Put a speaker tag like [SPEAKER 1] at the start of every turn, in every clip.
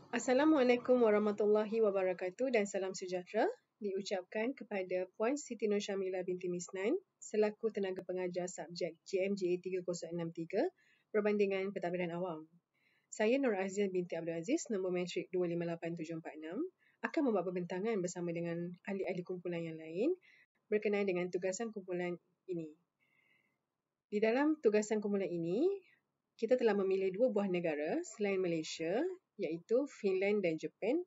[SPEAKER 1] Assalamualaikum warahmatullahi wabarakatuh dan salam sejahtera diucapkan kepada Puan Siti Nur Syamila binti Misnan selaku tenaga pengajar subjek JMJ 3063 Perbandingan Pentadbiran Awam. Saya Nur Azia binti Abdul Aziz, nombor matrik 258746, akan membuat pembentangan bersama dengan ahli-ahli kumpulan yang lain berkenaan dengan tugasan kumpulan ini. Di dalam tugasan kumpulan ini, kita telah memilih dua buah negara selain Malaysia, iaitu Finland dan Jepun,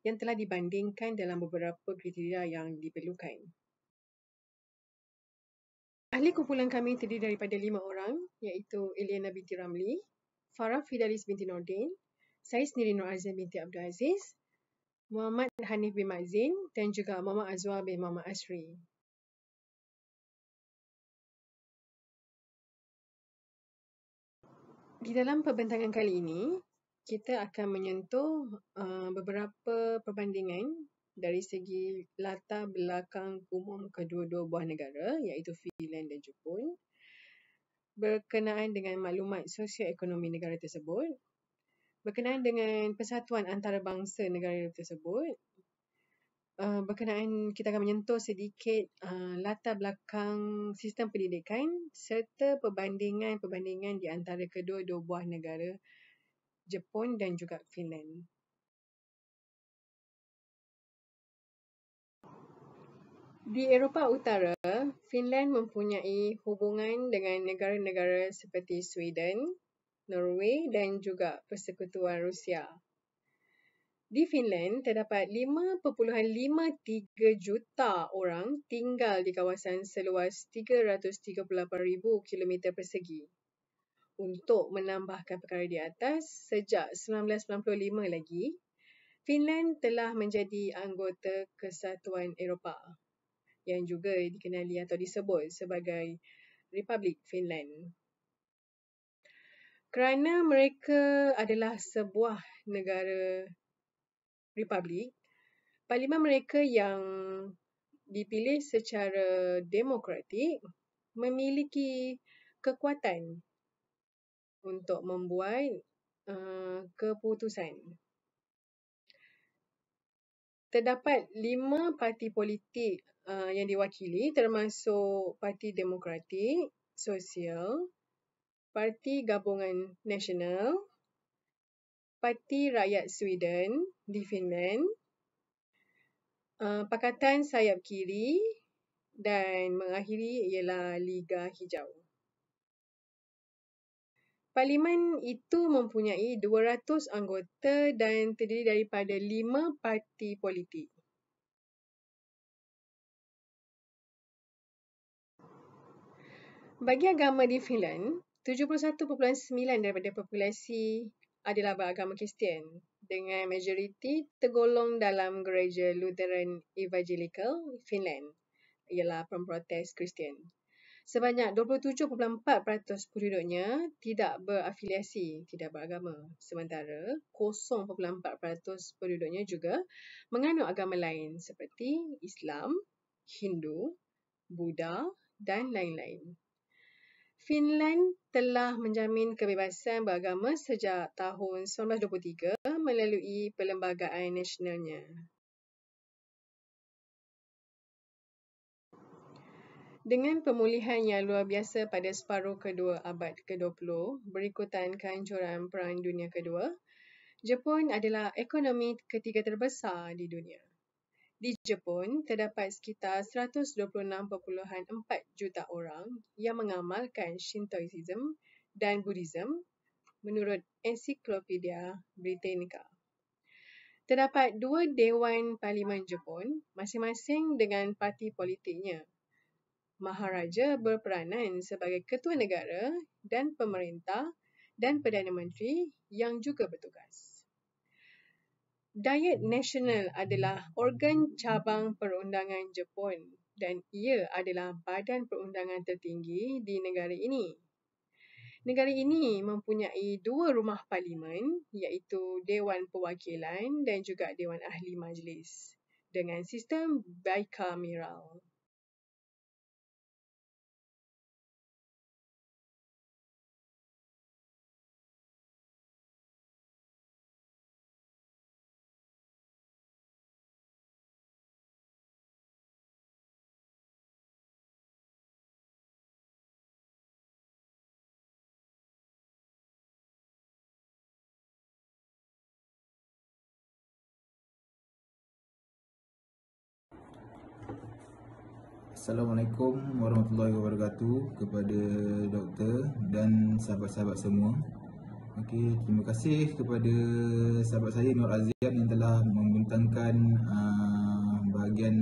[SPEAKER 1] yang telah dibandingkan dalam beberapa kriteria yang diperlukan. Ahli kumpulan kami terdiri daripada 5 orang, iaitu Eliana binti Ramli, Farah Fidalis binti Nordin, saya sendiri Nur Azia binti Abdul Aziz, Muhammad Hanif bin Mazin dan juga Muhammad Azwar bin Muhammad Asri. Di dalam pembentangan kali ini, kita akan menyentuh beberapa perbandingan dari segi latar belakang umum kedua-dua buah negara, iaitu Finland dan Jepun, berkenaan dengan maklumat sosioekonomi negara tersebut, berkenaan dengan persatuan antarabangsa negara tersebut, berkenaan kita akan menyentuh sedikit latar belakang sistem pendidikan serta perbandingan di antara kedua-dua buah negara Jepun dan juga Finland. Di Eropah Utara, Finland mempunyai hubungan dengan negara-negara seperti Sweden, Norway dan juga Persekutuan Rusia. Di Finland, terdapat 5.53 juta orang tinggal di kawasan seluas 338,000 km persegi. Untuk menambahkan perkara di atas, sejak 1995 lagi, Finland telah menjadi anggota Kesatuan Eropah yang juga dikenali atau disebut sebagai Republik Finland. Kerana mereka adalah sebuah negara republik, parlimen mereka yang dipilih secara demokratik memiliki kekuatan untuk membuat keputusan. Terdapat 5 parti politik yang diwakili, termasuk Parti Demokratik, Sosial, Parti Gabungan Nasional, Parti Rakyat Sweden di Finland, Pakatan Sayap Kiri dan mengakhiri ialah Liga Hijau. Parlimen itu mempunyai 200 anggota dan terdiri daripada 5 parti politik. Bagi agama di Finland, 71.9% daripada populasi adalah beragama Kristian, dengan majoriti tergolong dalam gereja Lutheran Evangelical Finland, ialah pemprotes Kristian. Sebanyak 27.4% penduduknya tidak berafiliasi, tidak beragama. Sementara 0.4% penduduknya juga menganut agama lain seperti Islam, Hindu, Buddha dan lain-lain. Finland telah menjamin kebebasan beragama sejak tahun 1923 melalui Perlembagaan Nasionalnya. Dengan pemulihan yang luar biasa pada separuh kedua abad ke-20 berikutan kehancuran Perang Dunia Kedua, Jepun adalah ekonomi ketiga terbesar di dunia. Di Jepun, terdapat sekitar 126.4 juta orang yang mengamalkan Shintoism dan Buddhism menurut Ensiklopedia Britannica. Terdapat 2 Dewan Parlimen Jepun, masing-masing dengan parti politiknya. Maharaja berperanan sebagai ketua negara dan pemerintah dan Perdana Menteri yang juga bertugas. Diet Nasional adalah organ cabang perundangan Jepun dan ia adalah badan perundangan tertinggi di negara ini. Negara ini mempunyai 2 rumah parlimen, iaitu Dewan Perwakilan dan juga Dewan Ahli Majlis dengan sistem bicameral.
[SPEAKER 2] Assalamualaikum warahmatullahi wabarakatuh kepada doktor dan sahabat-sahabat semua. Okey, terima kasih kepada sahabat saya Nur Azian yang telah membentangkan bahagian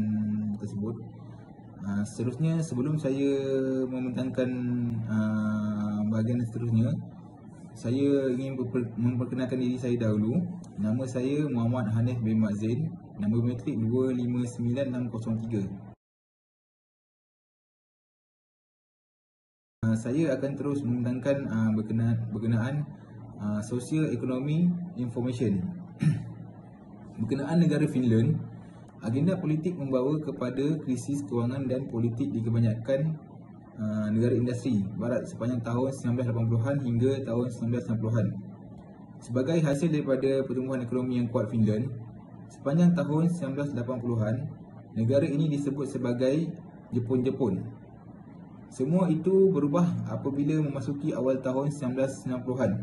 [SPEAKER 2] tersebut. Seterusnya, sebelum saya membentangkan bahagian seterusnya, saya ingin memperkenalkan diri saya dahulu. Nama saya Muhammad Hanif bin Mat Zain, nombor matrik 259603. Saya akan terus membentangkan berkenaan Social Economy Information. Berkenaan negara Finland, agenda politik membawa kepada krisis kewangan dan politik di kebanyakan negara industri barat sepanjang tahun 1980-an hingga tahun 1990-an. Sebagai hasil daripada pertumbuhan ekonomi yang kuat Finland, sepanjang tahun 1980-an, negara ini disebut sebagai Jepun-Jepun. Semua itu berubah apabila memasuki awal tahun 1990-an.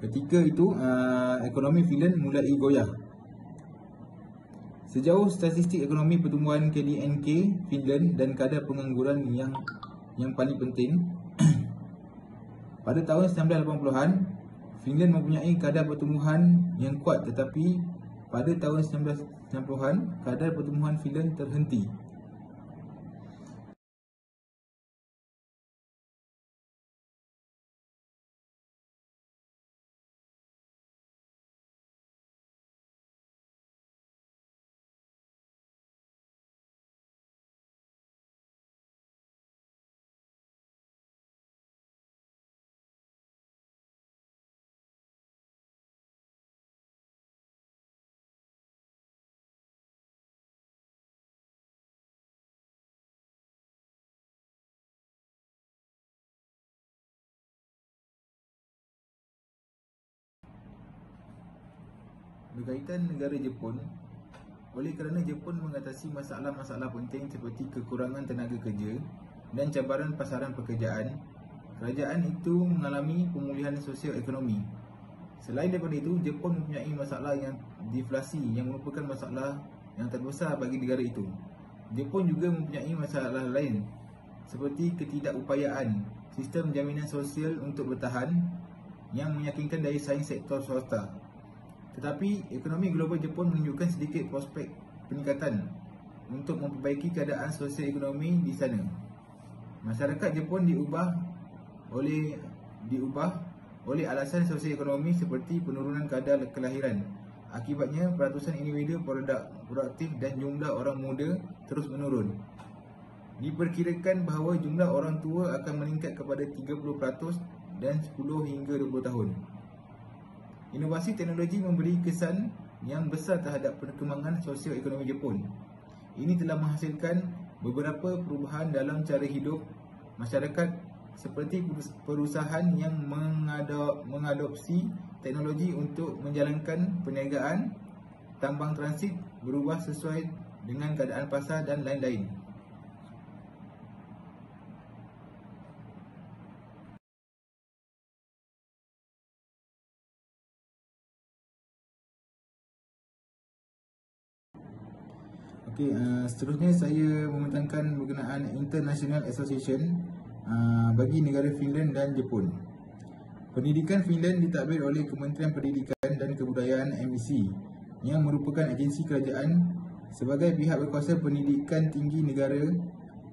[SPEAKER 2] Ketika itu, ekonomi Finland mulai goyah. Sejauh statistik ekonomi pertumbuhan KDNK Finland dan kadar pengangguran yang paling penting, pada tahun 1980-an, Finland mempunyai kadar pertumbuhan yang kuat, tetapi pada tahun 1990-an, kadar pertumbuhan Finland terhenti. Berkaitan negara Jepun, oleh kerana Jepun mengatasi masalah-masalah penting seperti kekurangan tenaga kerja dan cabaran pasaran pekerjaan, kerajaan itu mengalami pemulihan sosial ekonomi. Selain daripada itu, Jepun mempunyai masalah yang deflasi yang merupakan masalah yang terbesar bagi negara itu. Jepun juga mempunyai masalah lain seperti ketidakupayaan sistem jaminan sosial untuk bertahan yang meyakinkan daya saing sektor swasta. Tetapi ekonomi global Jepun menunjukkan sedikit prospek peningkatan untuk memperbaiki keadaan sosial ekonomi di sana. Masyarakat Jepun diubah oleh alasan sosial ekonomi seperti penurunan kadar kelahiran. Akibatnya, peratusan individu produktif dan jumlah orang muda terus menurun. Diperkirakan bahawa jumlah orang tua akan meningkat kepada 30% dan 10 hingga 20 tahun. Inovasi teknologi memberi kesan yang besar terhadap perkembangan sosio-ekonomi Jepun. Ini telah menghasilkan beberapa perubahan dalam cara hidup masyarakat seperti perusahaan yang mengadopsi teknologi untuk menjalankan perniagaan, tambang transit berubah sesuai dengan keadaan pasar dan lain-lain. Okey, seterusnya saya membentangkan berkenaan International Association bagi negara Finland dan Jepun. Pendidikan Finland ditadbir oleh Kementerian Pendidikan dan Kebudayaan MEC yang merupakan agensi kerajaan sebagai pihak berkuasa pendidikan tinggi negara.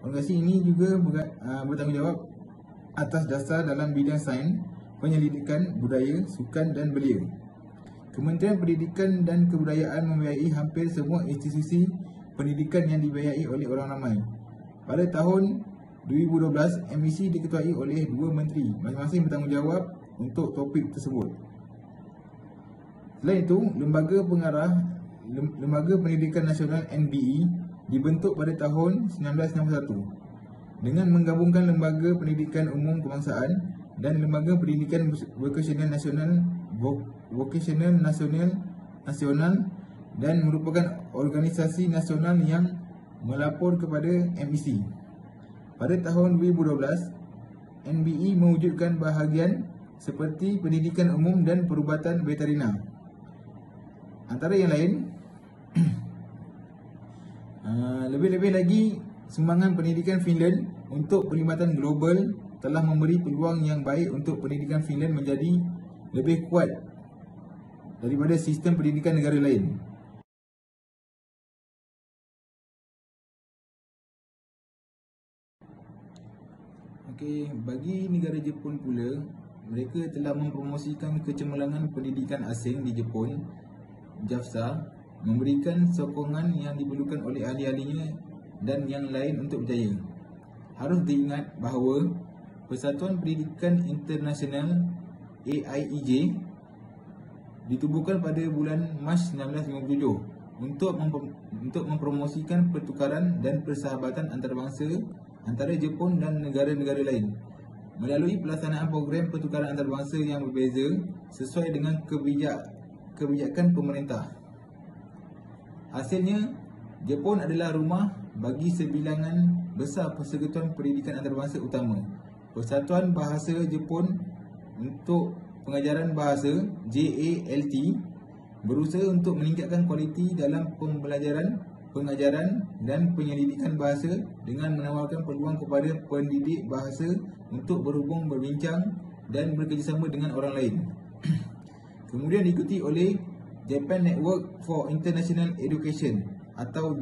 [SPEAKER 2] Organisasi ini juga bertanggungjawab atas dasar dalam bidang sains, penyelidikan, budaya, sukan dan belia. Kementerian Pendidikan dan Kebudayaan membiayai hampir semua institusi pendidikan yang dibiayai oleh orang ramai. Pada tahun 2012, MEC diketuai oleh dua menteri, masing-masing bertanggungjawab untuk topik tersebut. Selain itu, Lembaga Pendidikan Nasional NBE dibentuk pada tahun 1961 dengan menggabungkan Lembaga Pendidikan Umum Kebangsaan dan Lembaga Pendidikan Vocational Nasional dan merupakan organisasi nasional yang melapor kepada MEC. Pada tahun 2012, NBE mewujudkan bahagian seperti pendidikan umum dan perubatan veterina. Antara yang lain, lebih-lebih lagi Sumbangan pendidikan Finland untuk perkhidmatan global telah memberi peluang yang baik untuk pendidikan Finland menjadi lebih kuat daripada sistem pendidikan negara lain. Bagi negara Jepun pula, mereka telah mempromosikan kecemerlangan pendidikan asing di Jepun, JAFSA, memberikan sokongan yang diperlukan oleh ahli-ahlinya dan yang lain untuk berjaya. Harus diingat bahawa Persatuan Pendidikan Internasional AIEJ ditubuhkan pada bulan Mac 1957 untuk mempromosikan pertukaran dan persahabatan antarabangsa antara Jepun dan negara-negara lain melalui pelaksanaan program pertukaran antarabangsa yang berbeza sesuai dengan kebijakan pemerintah. Hasilnya, Jepun adalah rumah bagi sebilangan besar Persekutuan Pendidikan Antarabangsa Utama. Persatuan Bahasa Jepun untuk Pengajaran Bahasa JALT berusaha untuk meningkatkan kualiti dalam pembelajaran, pengajaran dan penyelidikan bahasa dengan menawarkan peluang kepada pendidik bahasa untuk berhubung, berbincang dan bekerjasama dengan orang lain. Kemudian diikuti oleh Japan Network for International Education atau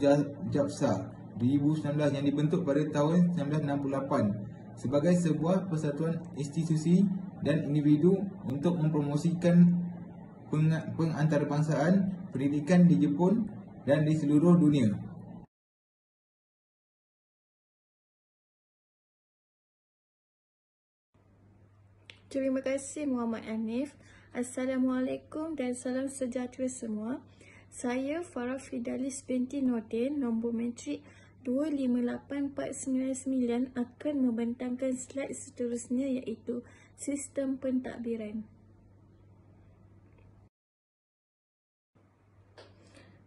[SPEAKER 2] JAPSA 2019 yang dibentuk pada tahun 1968 sebagai sebuah persatuan institusi dan individu untuk mempromosikan pengantarbangsaan pendidikan di Jepun dan di seluruh dunia.
[SPEAKER 3] Terima kasih Muhammad Hanif. Assalamualaikum dan salam sejahtera semua. Saya Farah Fidalis binti Nordin, nombor matrik 258499 akan membentangkan slide seterusnya iaitu sistem pentadbiran.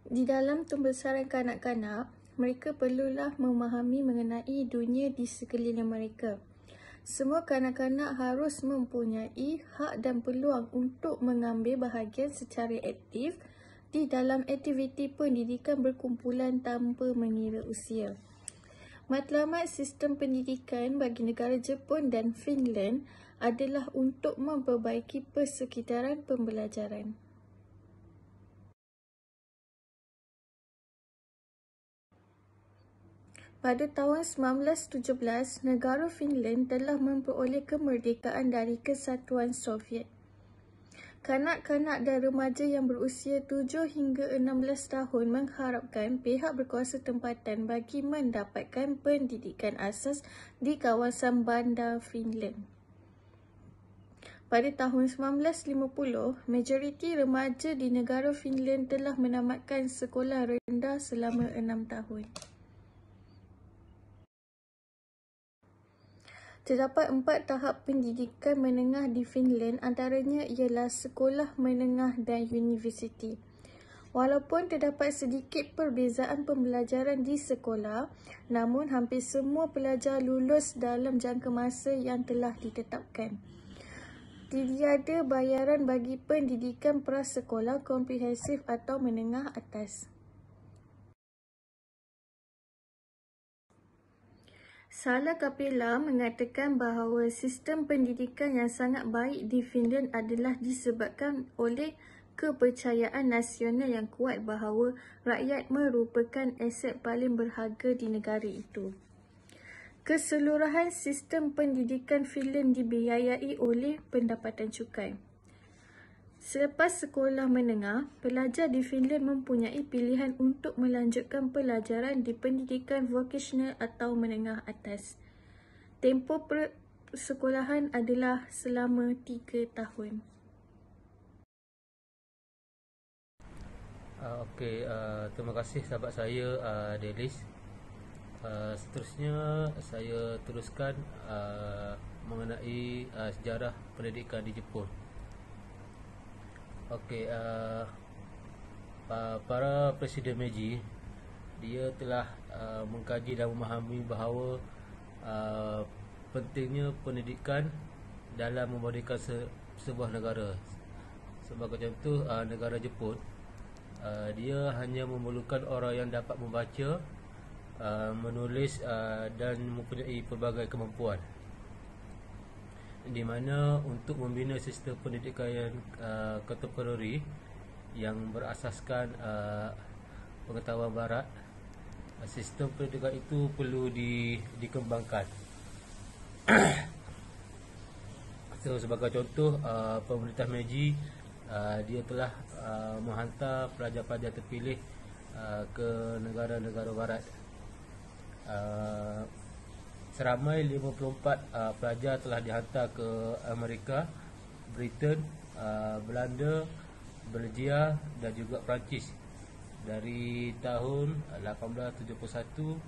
[SPEAKER 3] Di dalam pembesaran kanak-kanak, mereka perlulah memahami mengenai dunia di sekeliling mereka. Semua kanak-kanak harus mempunyai hak dan peluang untuk mengambil bahagian secara aktif di dalam aktiviti pendidikan berkumpulan tanpa mengira usia. Matlamat sistem pendidikan bagi negara Jepun dan Finland adalah untuk memperbaiki persekitaran pembelajaran. Pada tahun 1917, negara Finland telah memperoleh kemerdekaan dari Kesatuan Soviet. Kanak-kanak dan remaja yang berusia 7 hingga 16 tahun mengharapkan pihak berkuasa tempatan bagi mendapatkan pendidikan asas di kawasan bandar Finland. Pada tahun 1950, majoriti remaja di negara Finland telah menamatkan sekolah rendah selama 6 tahun. Terdapat 4 tahap pendidikan menengah di Finland, antaranya ialah sekolah menengah dan universiti. Walaupun terdapat sedikit perbezaan pembelajaran di sekolah, namun hampir semua pelajar lulus dalam jangka masa yang telah ditetapkan. Tiada bayaran bagi pendidikan prasekolah komprehensif atau menengah atas. Sala Kapila mengatakan bahawa sistem pendidikan yang sangat baik di Finland adalah disebabkan oleh kepercayaan nasional yang kuat bahawa rakyat merupakan aset paling berharga di negara itu. Keseluruhan sistem pendidikan Finland dibiayai oleh pendapatan cukai. Selepas sekolah menengah, pelajar di Finland mempunyai pilihan untuk melanjutkan pelajaran di pendidikan vocational atau menengah atas. Tempoh persekolahan adalah selama 3 tahun.
[SPEAKER 4] Terima kasih sahabat saya Delis. Seterusnya saya teruskan mengenai sejarah pendidikan di Jepun. Para Presiden Meiji, dia telah mengkaji dan memahami bahawa pentingnya pendidikan dalam memerdekakan sebuah negara. Sebagai contoh, negara Jepun, dia hanya memerlukan orang yang dapat membaca menulis dan mempunyai pelbagai kemampuan, di mana untuk membina sistem pendidikan yang kontemporari yang berasaskan pengetahuan barat, sistem pendidikan itu perlu dikembangkan. So, sebagai contoh, pemerintah Meiji dia telah menghantar pelajar-pelajar terpilih ke negara-negara barat. Seramai 54 pelajar telah dihantar ke Amerika, Britain, Belanda, Belgia dan juga Perancis dari tahun 1871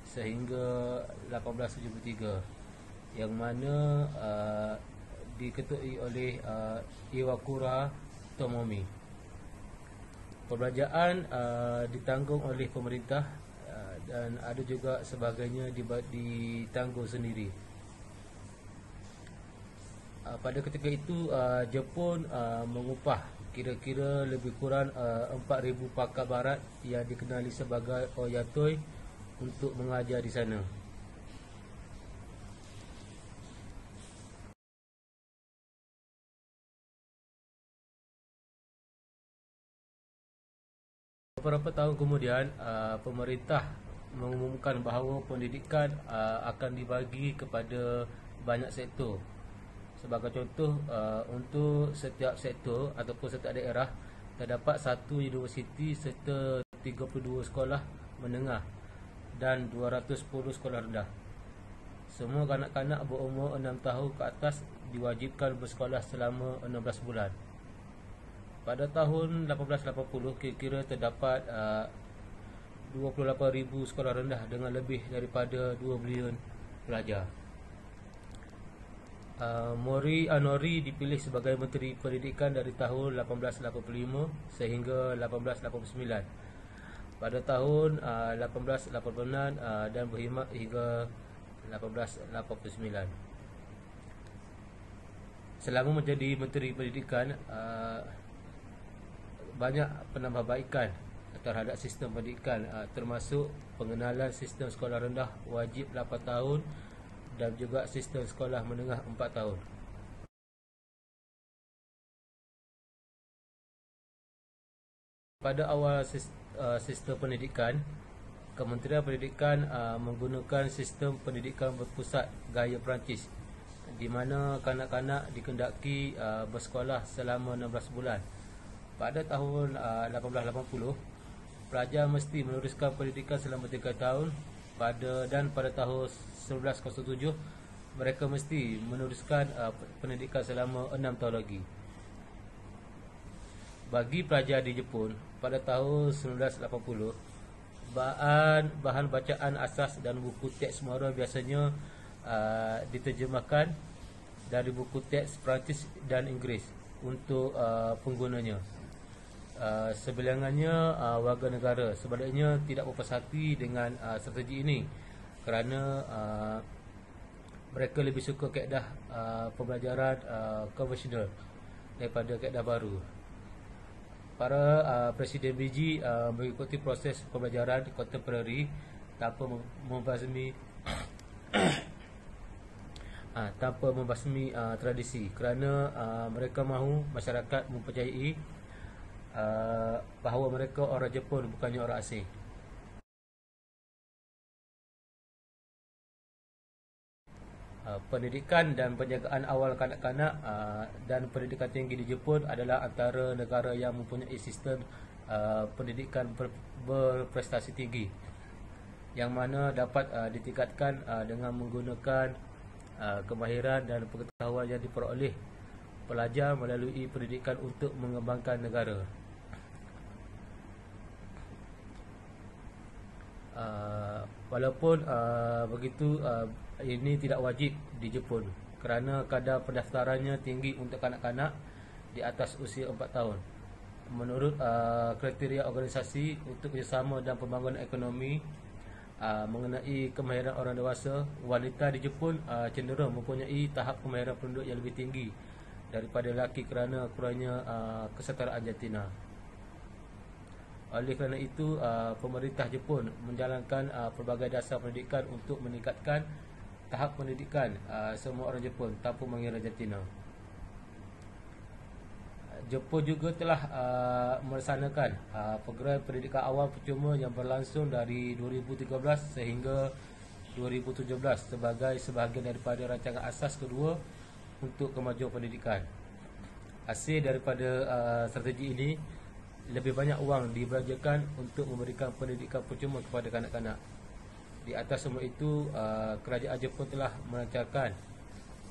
[SPEAKER 4] sehingga 1873, yang mana diketuai oleh Iwakura Tomomi. Perbelanjaan ditanggung oleh pemerintah dan ada juga sebagainya ditanggung sendiri. Pada ketika itu Jepun mengupah kira-kira lebih kurang 4,000 pakar barat yang dikenali sebagai oyatoi untuk mengajar di sana. Beberapa tahun kemudian, pemerintah mengumumkan bahawa pendidikan akan dibagi kepada banyak sektor. Sebagai contoh, untuk setiap sektor ataupun setiap daerah terdapat satu universiti serta 32 sekolah menengah dan 210 sekolah rendah. Semua kanak-kanak berumur 6 tahun ke atas diwajibkan bersekolah selama 16 bulan. Pada tahun 1880, kira-kira terdapat 28,000 sekolah rendah dengan lebih daripada 2 bilion pelajar. Mori Anori dipilih sebagai Menteri Pendidikan dari tahun 1885 sehingga 1889. Pada tahun 1886 dan berkhidmat hingga 1889. Selama menjadi Menteri Pendidikan, banyak penambahbaikan terhadap sistem pendidikan, termasuk pengenalan sistem sekolah rendah wajib 8 tahun dan juga sistem sekolah menengah 4 tahun. Pada awal sistem pendidikan, Kementerian Pendidikan menggunakan sistem pendidikan berpusat gaya Perancis, di mana kanak-kanak dikendaki bersekolah selama 16 bulan. Pada tahun 1880, pelajar mesti meneruskan pendidikan selama 3 tahun dan pada tahun 1907 mereka mesti meneruskan pendidikan selama 6 tahun lagi. Bagi pelajar di Jepun, pada tahun 1980, bahan bacaan asas dan buku teks muara biasanya diterjemahkan dari buku teks Perancis dan Inggeris untuk penggunanya. Sebilangannya warga negara sebaliknya tidak puas hati dengan strategi ini kerana mereka lebih suka kaedah pembelajaran konvensional daripada kaedah baru. Para Presiden Meiji mengikuti proses pembelajaran kontemporari tanpa membasmi tradisi kerana mereka mahu masyarakat mempercayai bahawa mereka orang Jepun bukannya orang asing. Pendidikan dan penjagaan awal kanak-kanak dan pendidikan tinggi di Jepun adalah antara negara yang mempunyai sistem pendidikan berprestasi tinggi, yang mana dapat ditingkatkan dengan menggunakan kemahiran dan pengetahuan yang diperoleh pelajar melalui pendidikan untuk mengembangkan negara. Walaupun begitu, ini tidak wajib di Jepun kerana kadar pendaftarannya tinggi untuk kanak-kanak di atas usia 4 tahun. Menurut kriteria organisasi untuk kerjasama dan pembangunan ekonomi mengenai kemahiran orang dewasa, wanita di Jepun cenderung mempunyai tahap kemahiran penduduk yang lebih tinggi daripada lelaki kerana kurangnya kesetaraan jantina. Oleh kerana itu, pemerintah Jepun menjalankan pelbagai dasar pendidikan untuk meningkatkan tahap pendidikan semua orang Jepun tanpa mengira jantina. Jepun juga telah melaksanakan program pendidikan awal percuma yang berlangsung dari 2013 sehingga 2017 sebagai sebahagian daripada rancangan asas kedua untuk kemajuan pendidikan. Hasil daripada strategi ini, lebih banyak wang dibelanjakan untuk memberikan pendidikan percuma kepada kanak-kanak. Di atas semua itu, kerajaan Jepun telah melancarkan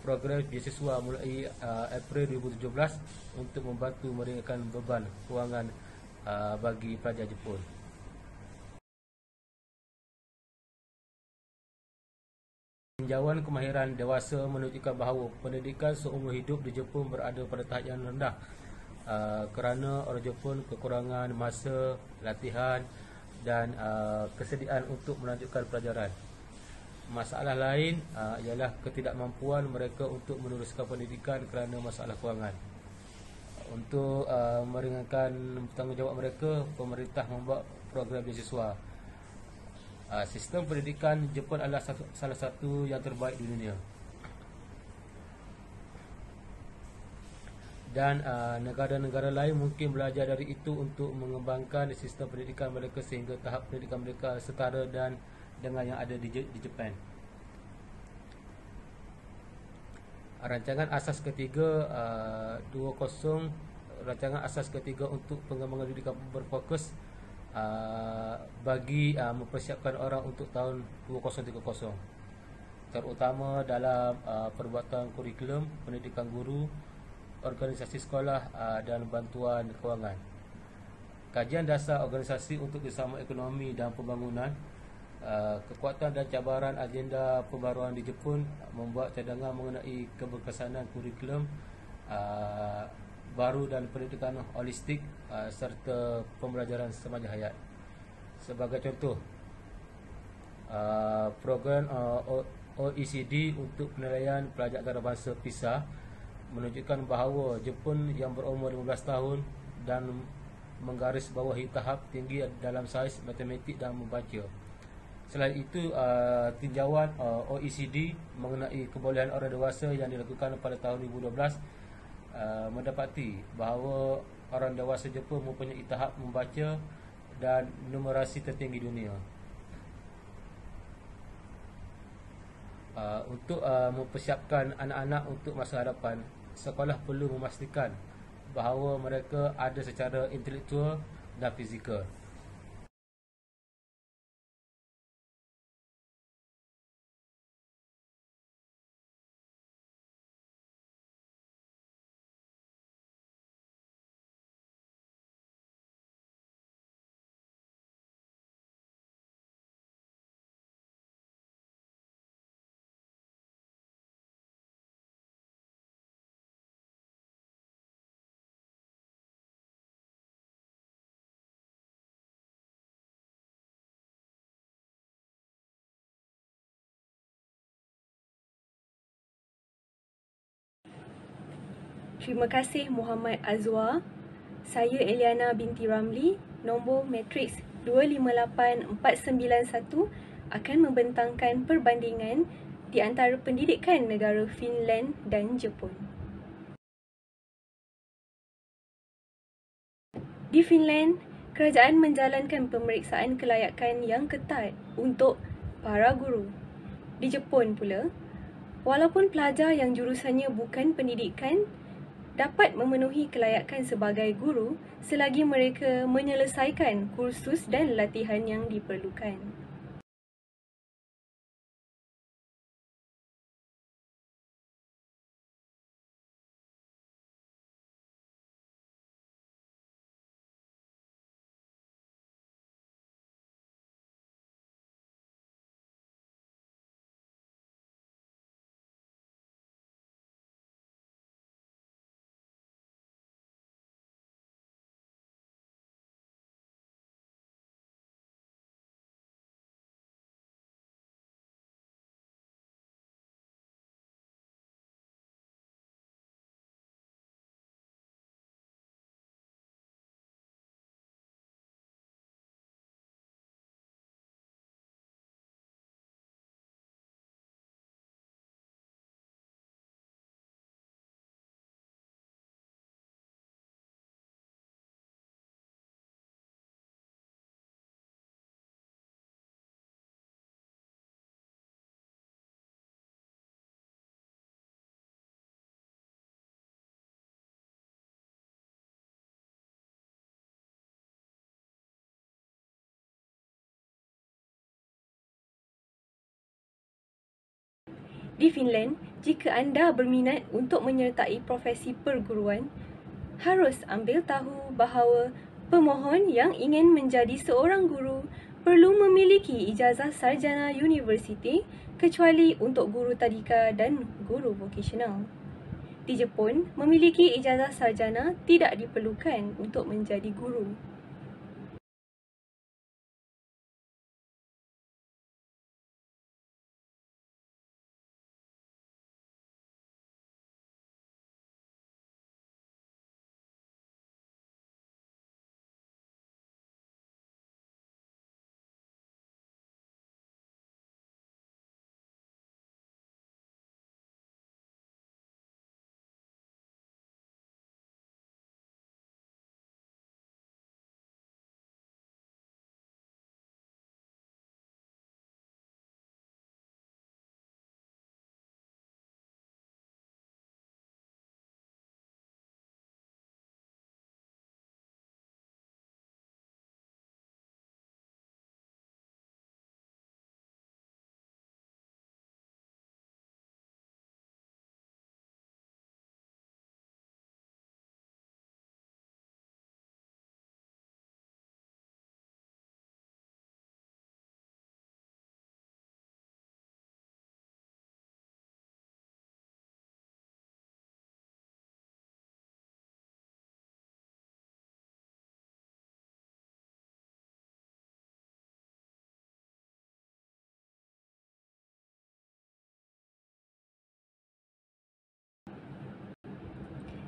[SPEAKER 4] program beasiswa mulai April 2017 untuk membantu meringankan beban kewangan bagi pelajar Jepun. Tinjauan kemahiran dewasa menunjukkan bahawa pendidikan seumur hidup di Jepun berada pada tahap yang rendah kerana orang Jepun kekurangan masa, latihan dan kesediaan untuk melanjutkan pelajaran. Masalah lain ialah ketidakmampuan mereka untuk meneruskan pendidikan kerana masalah kewangan. Untuk meringankan tanggungjawab mereka, pemerintah membuat program beasiswa. Sistem pendidikan Jepun adalah salah satu yang terbaik di dunia. Dan negara-negara lain mungkin belajar dari itu untuk mengembangkan sistem pendidikan mereka sehingga tahap pendidikan mereka setara dan dengan yang ada di Jepun. Rancangan asas ketiga 20 rancangan asas ketiga untuk pengembangan pendidikan berfokus bagi mempersiapkan orang untuk tahun 2030, terutama dalam perbuatan kurikulum, pendidikan guru, organisasi sekolah dan bantuan kewangan. Kajian dasar organisasi untuk kerjasama ekonomi dan pembangunan, kekuatan dan cabaran agenda pembaruan di Jepun membuat cadangan mengenai keberkesanan kurikulum baru dan pendidikan holistik serta pembelajaran sepanjang hayat. Sebagai contoh, program OECD untuk penilaian pelajar antarabangsa PISA menunjukkan bahawa Jepun yang berumur 15 tahun dan menggaris bawahi tahap tinggi dalam sains, matematik dan membaca. Selain itu, tinjauan OECD mengenai kebolehan orang dewasa yang dilakukan pada tahun 2012 mendapati bahawa orang dewasa Jepun mempunyai tahap membaca dan numerasi tertinggi dunia. Untuk mempersiapkan anak-anak untuk masa hadapan, sekolah perlu memastikan bahawa mereka ada secara intelektual dan fizikal.
[SPEAKER 5] Terima kasih Muhammad Azwar. Saya Eliana binti Ramli, nombor matriks 258491 akan membentangkan perbandingan di antara pendidikan negara Finland dan Jepun. Di Finland, kerajaan menjalankan pemeriksaan kelayakan yang ketat untuk para guru. Di Jepun pula, walaupun pelajar yang jurusannya bukan pendidikan dapat memenuhi kelayakan sebagai guru selagi mereka menyelesaikan kursus dan latihan yang diperlukan. Di Finland, jika anda berminat untuk menyertai profesi perguruan, harus ambil tahu bahawa pemohon yang ingin menjadi seorang guru perlu memiliki ijazah sarjana universiti kecuali untuk guru tadika dan guru vokasional. Di Jepun, memiliki ijazah sarjana tidak diperlukan untuk menjadi guru.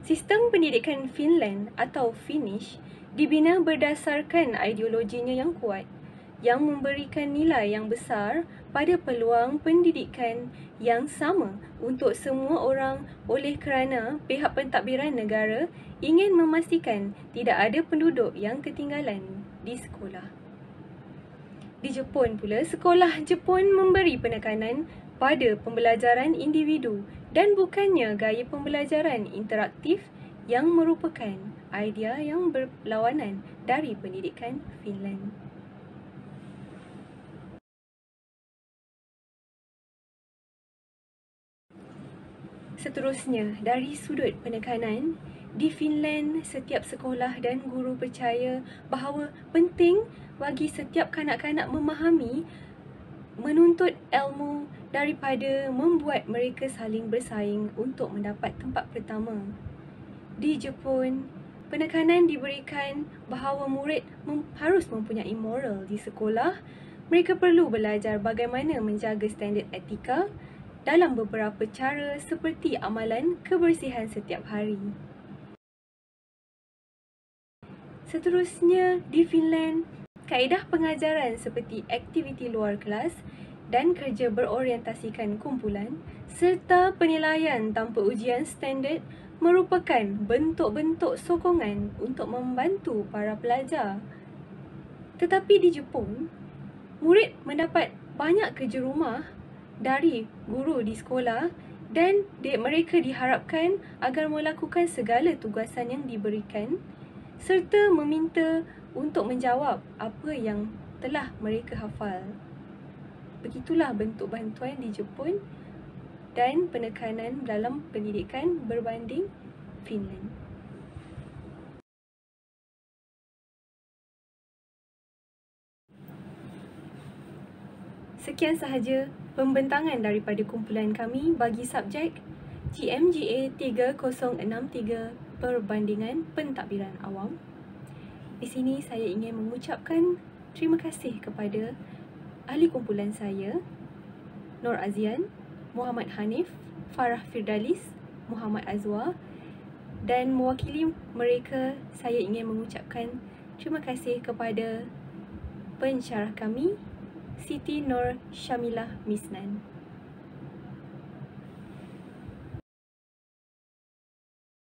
[SPEAKER 5] Sistem pendidikan Finland atau Finnish dibina berdasarkan ideologinya yang kuat, yang memberikan nilai yang besar pada peluang pendidikan yang sama untuk semua orang oleh kerana pihak pentadbiran negara ingin memastikan tidak ada penduduk yang ketinggalan di sekolah. Di Jepun pula, sekolah Jepun memberi penekanan pada pembelajaran individu dan bukannya gaya pembelajaran interaktif yang merupakan idea yang berlawanan dari pendidikan Finland. Seterusnya, dari sudut penekanan, di Finland, setiap sekolah dan guru percaya bahawa penting bagi setiap kanak-kanak memahami, menuntut ilmu daripada membuat mereka saling bersaing untuk mendapat tempat pertama. Di Jepun, penekanan diberikan bahawa murid harus mempunyai moral di sekolah. Mereka perlu belajar bagaimana menjaga standard etika dalam beberapa cara seperti amalan kebersihan setiap hari. Seterusnya, di Finland, kaedah pengajaran seperti aktiviti luar kelas dan kerja berorientasikan kumpulan serta penilaian tanpa ujian standard merupakan bentuk-bentuk sokongan untuk membantu para pelajar. Tetapi di Jepun, murid mendapat banyak kerja rumah dari guru di sekolah dan mereka diharapkan agar melakukan segala tugasan yang diberikan serta meminta untuk menjawab apa yang telah mereka hafal. Begitulah bentuk bantuan di Jepun dan penekanan dalam pendidikan berbanding Finland. Sekian sahaja pembentangan daripada kumpulan kami bagi subjek GMGA 3063 Perbandingan Pentadbiran Awam. Di sini saya ingin mengucapkan terima kasih kepada ahli kumpulan saya, Nur Azian, Muhammad Hanif, Farah Firdalis, Muhammad Azwar, dan mewakili mereka saya ingin mengucapkan terima kasih kepada pensyarah kami, Siti Nur Syamilah Misnan.